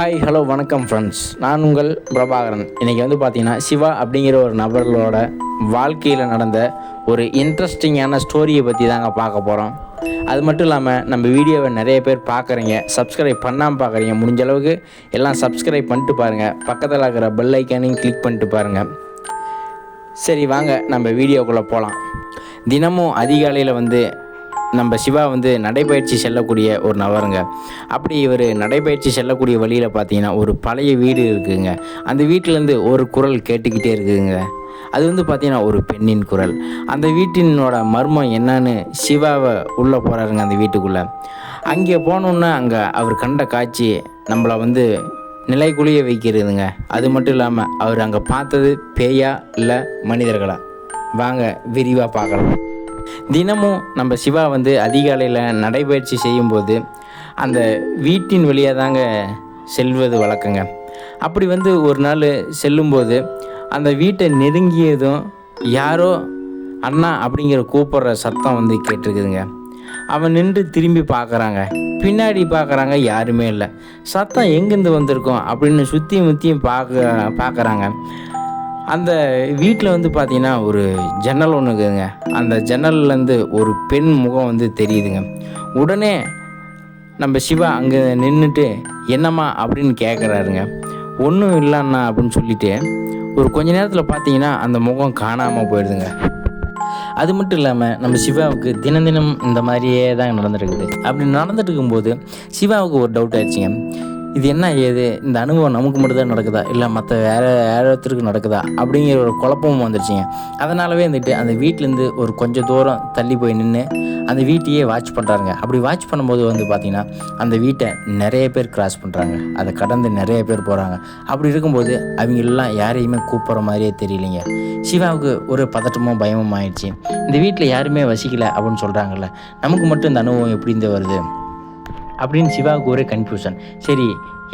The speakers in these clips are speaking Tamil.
ஹாய் ஹலோ வணக்கம் ஃப்ரெண்ட்ஸ், நான் உங்கள் பிரபாகரன். இன்றைக்கி வந்து பார்த்திங்கன்னா சிவா அப்படிங்கிற ஒரு நபர்களோட வாழ்க்கையில் நடந்த ஒரு இன்ட்ரெஸ்டிங்கான ஸ்டோரியை பற்றி தாங்க பார்க்க போகிறோம். அது மட்டும் இல்லாமல் நம்ம வீடியோவை நிறைய பேர் பார்க்குறீங்க, சப்ஸ்கிரைப் பண்ணாமல் பார்க்குறீங்க. முடிஞ்ச அளவுக்கு எல்லாம் சப்ஸ்கிரைப் பண்ணிட்டு பாருங்கள், பக்கத்தில் இருக்கிற பெல் ஐக்கானையும் கிளிக் பண்ணிட்டு பாருங்கள். சரி வாங்க நம்ம வீடியோக்குள்ளே போகலாம். தினமும் அதிகாலையில் நம்ம சிவா நடைபயிற்சி செல்லக்கூடிய ஒரு நபருங்க. அப்படி இவர் நடைபயிற்சி செல்லக்கூடிய வழியில் பார்த்தீங்கன்னா ஒரு பழைய வீடு இருக்குதுங்க. அந்த வீட்டிலேருந்து ஒரு குரல் கேட்டுக்கிட்டே இருக்குதுங்க. அது பார்த்தீங்கன்னா ஒரு பெண்ணின் குரல். அந்த வீட்டினோட மர்மம் என்னன்னு சிவாவை உள்ளே போகிறாருங்க அந்த வீட்டுக்குள்ளே. அங்கே போனோன்னா அங்கே அவர் கண்ட காட்சி நம்மளை நிலைக்குழிய வைக்கிறதுங்க. அது மட்டும் இல்லாமல் அவர் அங்கே பார்த்தது பேயா இல்லை மனிதர்களா? வாங்க விரிவாக பார்க்கலாம். தினமும் நம்ம சிவா அதிகாலையில் நடைபயிற்சி செய்யும்போது அந்த வீட்டின் வழியாக தாங்க செல்வது வழக்கங்க. அப்படி ஒரு நாள் செல்லும்போது அந்த வீட்டை நெருங்கியதும் யாரோ அண்ணா அப்படிங்கிற கூப்பிட்ற சத்தம் கேட்டிருக்குதுங்க. அவன் நின்று திரும்பி பார்க்குறாங்க. பின்னாடி பார்க்குறாங்க, யாருமே இல்லை. சத்தம் எங்கேருந்து வந்திருக்கோம் அப்படின்னு சுற்றியும் முற்றியும் பார்க்குறாங்க. அந்த வீட்டில் பார்த்திங்கன்னா ஒரு ஜன்னல் ஒன்று இருக்குதுங்க. அந்த ஜன்னல்லேருந்து ஒரு பெண் முகம் தெரியுதுங்க. உடனே நம்ம சிவா அங்கே நின்றுட்டு என்னம்மா அப்படின்னு கேட்குறாருங்க. ஒன்றும் இல்லைண்ணா அப்படின்னு சொல்லிவிட்டு ஒரு கொஞ்ச நேரத்தில் பார்த்தீங்கன்னா அந்த முகம் காணாமல் போயிடுதுங்க. அது மட்டும் இல்லாமல் நம்ம சிவாவுக்கு தினம் இந்த மாதிரியே தான் நடந்துருக்குது. அப்படி நடந்துட்டு இருக்கும்போது சிவாவுக்கு ஒரு டவுட் ஆயிடுச்சுங்க. இது என்ன ஏது, இந்த அனுபவம் நமக்கு மட்டும்தான் நடக்குதா இல்லை மற்ற வேறு ஒருத்தருக்கு நடக்குதா அப்படிங்கிற ஒரு குழப்பமும் வந்துடுச்சிங்க. அதனாலவே அந்த வீட்டிலேருந்து ஒரு கொஞ்சம் தூரம் தள்ளி போய் நின்று அந்த வீட்டையே வாட்ச் பண்ணுறாங்க. அப்படி வாட்ச் பண்ணும்போது பார்த்திங்கன்னா அந்த வீட்டை நிறைய பேர் கிராஸ் பண்ணுறாங்க, அதை கடந்து நிறைய பேர் போகிறாங்க. அப்படி இருக்கும்போது அவங்களெல்லாம் யாரையுமே கூப்பிட்ற மாதிரியே தெரியலைங்க. சிவாவுக்கு ஒரு பதட்டமும் பயமும் ஆயிடுச்சு. இந்த வீட்டில் யாருமே வசிக்கலை அப்படின்னு சொல்கிறாங்கல்ல, நமக்கு மட்டும் இந்த அனுபவம் எப்படி வருது அப்படின்னு சிவாவுக்கு ஒரே கன்ஃபியூஷன். சரி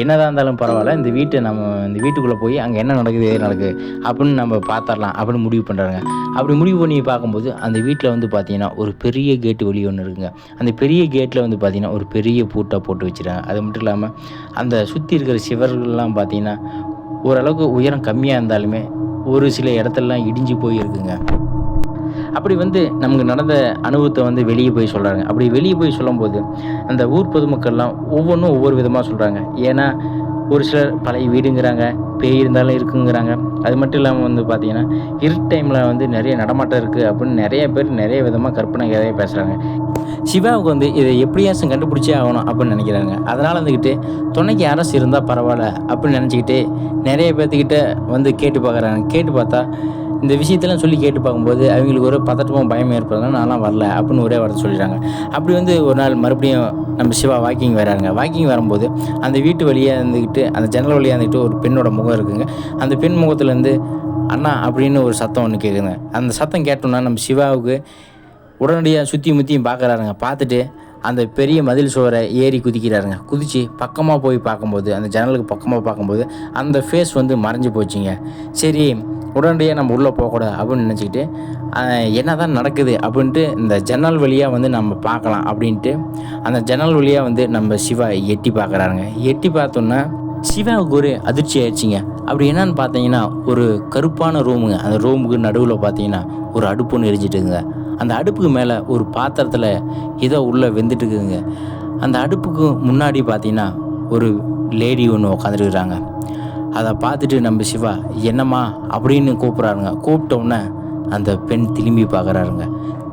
என்னதான் இருந்தாலும் பரவாயில்ல, இந்த வீட்டுக்குள்ளே போய் அங்கே என்ன நடக்குது அப்படின்னு நம்ம பார்த்துடலாம் அப்படின்னு முடிவு பண்ணுறாங்க. அப்படி முடிவு பண்ணி பார்க்கும்போது அந்த வீட்டில் பார்த்தீங்கன்னா ஒரு பெரிய கேட்டு வழி ஒன்று இருக்குங்க. அந்த பெரிய கேட்டில் பார்த்தீங்கன்னா ஒரு பெரிய பூட்டை போட்டு வச்சுருக்காங்க. அது மட்டும் இல்லாமல் அந்த சுற்றி இருக்கிற சிவர்கள்லாம் பார்த்தீங்கன்னா ஓரளவுக்கு உயரம் கம்மியாக இருந்தாலுமே ஒரு சில இடத்துலலாம் இடிஞ்சு போய் இருக்குங்க. அப்படி நமக்கு நடந்த அனுபவத்தை வெளியே போய் சொல்கிறாங்க. அப்படி வெளியே போய் சொல்லும்போது அந்த ஊர் பொதுமக்கள்லாம் ஒவ்வொன்றும் ஒவ்வொரு விதமாக சொல்கிறாங்க. ஏன்னா ஒரு சிலர் பழைய வீடுங்கிறாங்க, பேய் இருந்தாலும் இருக்குங்கிறாங்க. அது மட்டும் இல்லாமல் பார்த்தீங்கன்னா இருட்டு டைமில் நிறைய நடமாட்டம் இருக்குது அப்படின்னு நிறைய பேர் நிறைய விதமாக கற்பனை கதையாக பேசுகிறாங்க. சிவாவுக்கு இதை எப்படியாச்சும் கண்டுபிடிச்சே ஆகணும் அப்படின்னு நினைக்கிறாங்க. அதனால் துணைக்கு அரசு இருந்தால் பரவாயில்ல அப்படின்னு நினச்சிக்கிட்டு நிறைய பேர்த்துக்கிட்ட கேட்டு பார்க்குறாங்க. கேட்டு பார்த்தா இந்த விஷயத்தெல்லாம் சொல்லி கேட்டு பார்க்கும்போது அவங்களுக்கு ஒரு பதட்டமும் பயம் ஏற்படுறதுனால நான்லாம் வரல அப்படின்னு ஒரே வார்த்தை சொல்லிடுறாங்க. அப்படி ஒரு நாள் மறுபடியும் நம்ம சிவா வாக்கிங் வராங்க. வாக்கிங் வரும்போது அந்த வீட்டு வழியாக அந்த ஜன்னல் வழியாக ஒரு பெண்ணோட முகம் இருக்குங்க. அந்த பெண் முகத்துலேருந்து அண்ணா அப்படின்னு ஒரு சத்தம் ஒன்று கேட்குதுங்க. அந்த சத்தம் கேட்டோன்னா நம்ம சிவாவுக்கு உடனடியாக சுற்றி முற்றியும் பார்க்குறாருங்க. பார்த்துட்டு அந்த பெரிய மதில் சுவரை ஏறி குதிக்கிறாருங்க. குதித்து பக்கமாக போய் பார்க்கும்போது அந்த ஜன்னலுக்கு பக்கமாக பார்க்கும்போது அந்த ஃபேஸ் மறைஞ்சு போச்சுங்க. சரி உடனடியாக நம்ம உள்ளே போகக்கூடாது அப்படின்னு நினச்சிக்கிட்டு என்ன தான் நடக்குது அப்படின்ட்டு இந்த ஜன்னல் வழியாக நம்ம பார்க்கலாம் அப்படின்ட்டு அந்த ஜன்னல் வழியாக நம்ம சிவா எட்டி பார்க்குறாருங்க. எட்டி பார்த்தோன்னா சிவாவுக்கு ஒரு அதிர்ச்சி ஆயிடுச்சிங்க. அப்படி என்னன்னு பார்த்தீங்கன்னா ஒரு கருப்பான ரூமுங்க. அந்த ரூமுக்கு நடுவில் பார்த்தீங்கன்னா ஒரு அடுப்பு ஒன்று எரிஞ்சிட்டுங்க. அந்த அடுப்புக்கு மேலே ஒரு பாத்திரத்தில் ஏதோ உள்ளே வெந்துட்டு இருக்குதுங்க. அந்த அடுப்புக்கு முன்னாடி பார்த்தீங்கன்னா ஒரு லேடி ஒன்று உட்காந்துருக்குறாங்க. அதை பார்த்துட்டு நம்ம சிவா என்னம்மா அப்படின்னு கூப்பிட்றாருங்க. கூப்பிட்டோன்னே அந்த பெண் திரும்பி பார்க்குறாருங்க.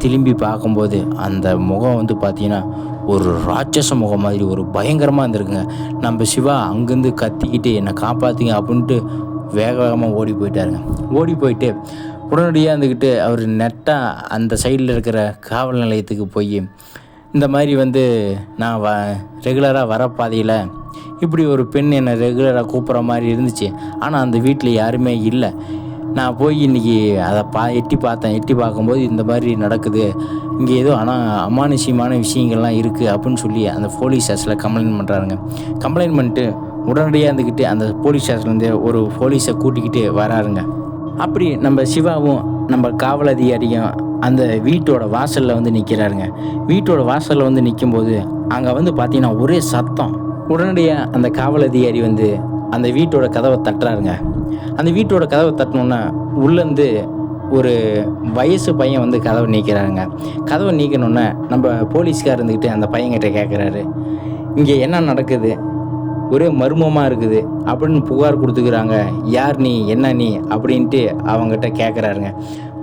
திரும்பி பார்க்கும்போது அந்த முகம் பார்த்தீங்கன்னா ஒரு ராட்சச முகம் மாதிரி ஒரு பயங்கரமாக இருந்திருக்குங்க. நம்ம சிவா அங்கேருந்து கத்திக்கிட்டு என்னை காப்பாற்றுங்க அப்படின்ட்டு வேகமாக ஓடி போயிட்டாருங்க. ஓடி போயிட்டு உடனடியாக அவர் நெட்டாக அந்த சைடில் இருக்கிற காவல் நிலையத்துக்கு போய் இந்த மாதிரி நான் ரெகுலராக வர பாதையில் இப்படி ஒரு பெண் என்னை ரெகுலராக கூப்பிட்ற மாதிரி இருந்துச்சு. ஆனால் அந்த வீட்டில் யாருமே இல்லை. நான் போய் இன்றைக்கி அதை எட்டி பார்த்தேன். எட்டி பார்க்கும்போது இந்த மாதிரி நடக்குது, இங்கே ஏதோ ஆனால் அமானுஷ்யமான விஷயங்கள்லாம் இருக்குது அப்படின்னு சொல்லி அந்த போலீஸ் ஸ்டேஷனில் கம்ப்ளைண்ட் பண்ணுறாருங்க. கம்ப்ளைண்ட் பண்ணிட்டு உடனடியாக அந்த போலீஸ் ஸ்டேஷன்லேருந்து ஒரு போலீஸை கூட்டிக்கிட்டு வராருங்க. அப்படி நம்ம சிவாவும் நம்ம காவல் அதிகாரியும் அந்த வீட்டோட வாசலில் நிற்கிறாருங்க. வீட்டோட வாசலில் நிற்கும்போது அங்கே பார்த்தீங்கன்னா ஒரே சத்தம், உடனடியாக அந்த காவல் அதிகாரி வந்து அந்த வீட்டோட கதவை தட்டுறாருங்க. அந்த வீட்டோட கதவை தட்டினோன்னே உள்ளேருந்து ஒரு வயசு பையன் வந்து கதவை நீக்கிறாருங்க. கதவை நீக்கினோன்னே நம்ம போலீஸ்கார் இருந்துக்கிட்டு அந்த பையன்கிட்ட கேட்குறாரு, இங்கே என்ன நடக்குது, ஒரே மர்மமாக இருக்குது அப்படின்னு புகார் கொடுத்துக்கிறாங்க, யார் நீ, என்ன நீ அப்படின்ட்டு அவங்ககிட்ட கேட்குறாருங்க.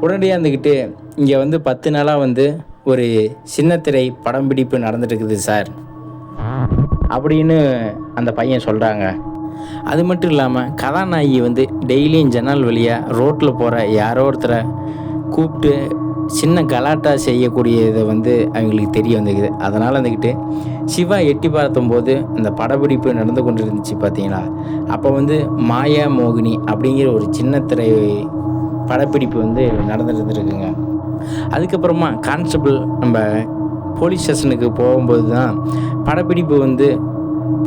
உடனடியாக இருந்துக்கிட்டு இங்கே வந்து 10 நாளாக வந்து ஒரு சின்னத்திரை படம் பிடிப்பு நடந்துட்டு இருக்குது சார் அப்படின்னு அந்த பையன் சொல்கிறாங்க. அது மட்டும் இல்லாமல் கதாநாயகி வந்து டெய்லியும் ஜன்னல் வழியாக ரோட்டில் போகிற யாரோ ஒருத்தரை கூப்பிட்டு சின்ன கலாட்டா செய்யக்கூடியதை வந்து அவங்களுக்கு தெரிய வந்துக்குது. அதனால் வந்துக்கிட்டு சிவா எட்டி பார்த்தம்போது அந்த படப்பிடிப்பு நடந்து கொண்டு இருந்துச்சு பார்த்தீங்களா, அப்போ வந்து மாயா மோகினி அப்படிங்கிற ஒரு சின்ன திரை படப்பிடிப்பு வந்து நடந்துட்டு இருந்துருக்குங்க. அதுக்கப்புறமா கான்ஸ்டபிள் நம்ம போலீஸ் ஸ்டேஷனுக்கு போகும்போது தான் படப்பிடிப்பு வந்து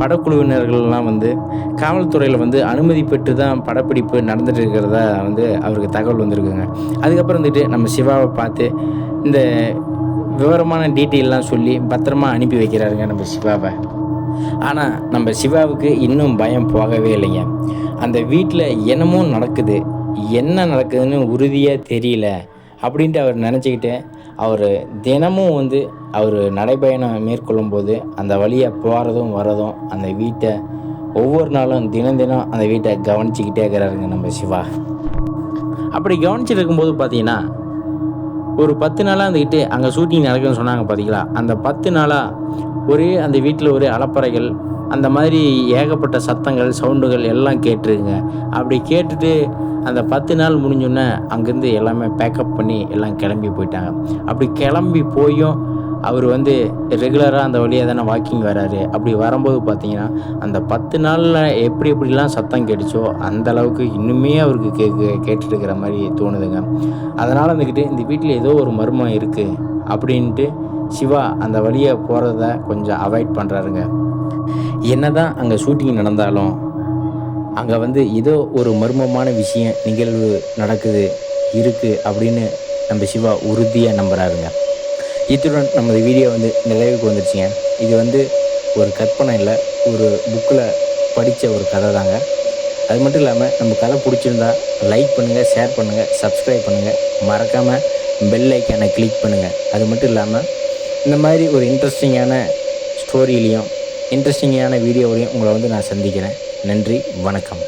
படக்குழுவினர்கள்லாம் வந்து காவல்துறையில் வந்து அனுமதி பெற்று தான் படப்பிடிப்பு நடந்துட்டு இருக்கிறதா வந்து அவருக்கு தகவல் வந்திருக்குங்க. அதுக்கப்புறம் வந்துட்டு நம்ம சிவாவை பார்த்து இந்த விவரமான டீட்டெயிலெலாம் சொல்லி பத்திரமா அனுப்பி வைக்கிறாருங்க நம்ம சிவாவை. ஆனால் நம்ம சிவாவுக்கு இன்னும் பயம் போகவே இல்லைங்க. அந்த வீட்டில் என்னமோ நடக்குது, என்ன நடக்குதுன்னு உறுதியாக தெரியல அப்படின்ட்டு அவர் நினச்சிக்கிட்டு அவர் தினமும் வந்து அவர் நடைப்பயணம் மேற்கொள்ளும்போது அந்த வழியாக போகிறதும் வரதும் அந்த வீட்டை ஒவ்வொரு நாளும் தினம் அந்த வீட்டை கவனிச்சிக்கிட்டே இருக்கிறாருங்க நம்ம சிவா. அப்படி கவனிச்சுட்டு இருக்கும்போது பார்த்தீங்கன்னா ஒரு 10 நாளாக இருந்துக்கிட்டு அங்கே ஷூட்டிங் நடக்குதுன்னு சொன்னாங்க பார்த்தீங்களா, அந்த 10 நாளாக ஒரே அந்த வீட்டில் ஒரே அலப்பறைகள், அந்த மாதிரி ஏகப்பட்ட சத்தங்கள், சவுண்டுகள் எல்லாம் கேட்டுருக்குங்க. அப்படி கேட்டுட்டு அந்த 10 நாள் முடிஞ்சோடனே அங்கேருந்து எல்லாமே பேக்கப் பண்ணி எல்லாம் கிளம்பி போயிட்டாங்க. அப்படி கிளம்பி போயும் அவர் வந்து ரெகுலராக அந்த வழியாக தானே வாக்கிங் வராரு. அப்படி வரும்போது பார்த்தீங்கன்னா அந்த 10 நாளில் எப்படிலாம் சத்தம் கேட்டுச்சோ அந்த அளவுக்கு இன்னுமே அவருக்கு கேட்டுட்டு இருக்கிற மாதிரி தோணுதுங்க. அதனால் வந்துக்கிட்டு இந்த வீட்டில் ஏதோ ஒரு மர்மம் இருக்குது அப்படின்ட்டு சிவா அந்த வழியாக போகிறத கொஞ்சம் அவாய்ட் பண்ணுறாருங்க. என்ன தான் அங்கே ஷூட்டிங் நடந்தாலும் அங்கே வந்து ஏதோ ஒரு மர்மமான விஷயம் நிகழ்வு இருக்குது அப்படின்னு நம்ம சிவா உறுதியாக நம்புகிறாருங்க. இத்துடன் நமது வீடியோ வந்து நிறைவுக்கு வந்துடுச்சுங்க. இது வந்து ஒரு கற்பனை இல்லை, ஒரு புக்கில் படித்த ஒரு கதை தாங்க. அது மட்டும் இல்லாமல் நம்ம கதை பிடிச்சிருந்தா லைக் பண்ணுங்கள், ஷேர் பண்ணுங்கள், சப்ஸ்கிரைப் பண்ணுங்கள், மறக்காமல் பெல் ஐக்கானை கிளிக் பண்ணுங்கள். அது மட்டும் இல்லாமல் இந்த மாதிரி ஒரு இன்ட்ரெஸ்டிங்கான ஸ்டோரியிலையும் இன்ட்ரெஸ்டிங்கான வீடியோவிலையும் உங்களை வந்து நான் சந்திக்கிறேன். நன்றி, வணக்கம்.